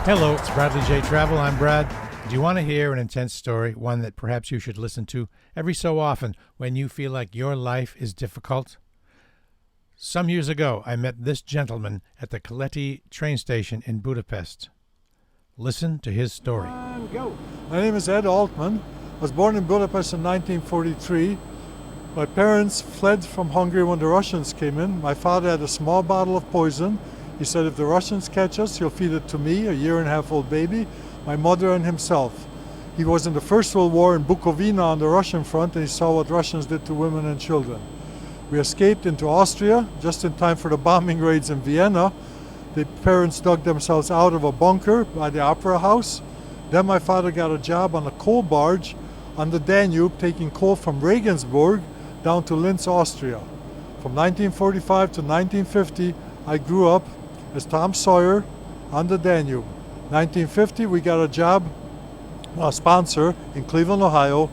Hello, it's Bradley J. Travel. I'm Brad. Do you want to hear an intense story, one that perhaps you should listen to every so often when you feel like your life is difficult? Some years ago, I met this gentleman at the Keleti train station in Budapest. Listen to his story. Go. My name is Ed Altman. I was born in Budapest in 1943. My parents fled from Hungary when the Russians came in. My father had a small bottle of poison. He said if the Russians catch us, he'll feed it to me, a 1.5-year-old baby, my mother and himself. He was in the First World War in Bukovina on the Russian front, and he saw what Russians did to women and children. We escaped into Austria just in time for the bombing raids in Vienna. The parents dug themselves out of a bunker by the Opera House. Then my father got a job on a coal barge on the Danube, taking coal from Regensburg down to Linz, Austria. From 1945 to 1950, I grew up as Tom Sawyer on the Danube. 1950, we got a job, a sponsor in Cleveland, Ohio,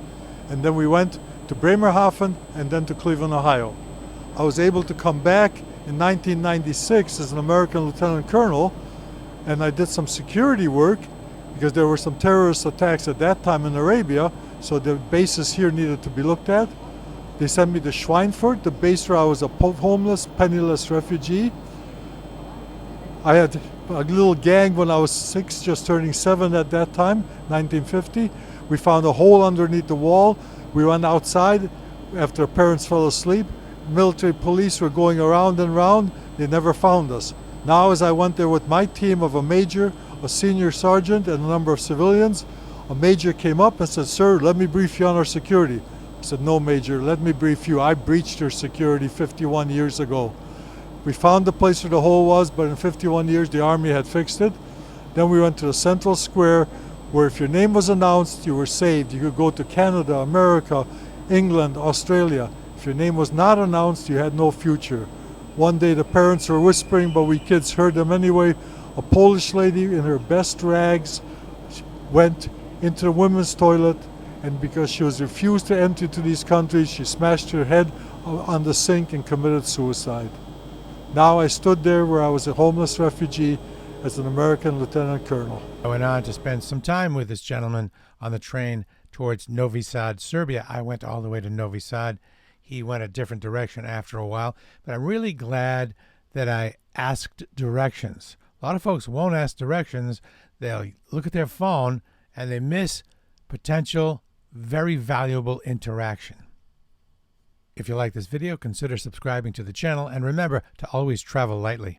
and then we went to Bremerhaven and then to Cleveland, Ohio. I was able to come back in 1996 as an American lieutenant colonel, and I did some security work because there were some terrorist attacks at that time in Arabia, so the bases here needed to be looked at. They sent me to Schweinfurt, the base where I was a homeless, penniless refugee. I had a little gang when I was 6, just turning 7 at that time, 1950. We found a hole underneath the wall. We went outside after our parents fell asleep. Military police were going around and around. They never found us. Now, as I went there with my team of a major, a senior sergeant, and a number of civilians, a major came up and said, "Sir, let me brief you on our security." I said, "No, Major, let me brief you. I breached your security 51 years ago." We found the place where the hole was, but in 51 years the Army had fixed it. Then we went to the central square where if your name was announced, you were saved. You could go to Canada, America, England, Australia. If your name was not announced, you had no future. One day the parents were whispering, but we kids heard them anyway. A Polish lady in her best rags went into the women's toilet, and because she was refused to enter to these countries, she smashed her head on the sink and committed suicide. Now I stood there where I was a homeless refugee as an American lieutenant colonel. I went on to spend some time with this gentleman on the train towards Novi Sad, Serbia. I went all the way to Novi Sad. He went a different direction after a while, but I'm really glad that I asked directions. A lot of folks won't ask directions. They'll look at their phone and they miss potential, very valuable interaction. If you like this video, consider subscribing to the channel, and remember to always travel lightly.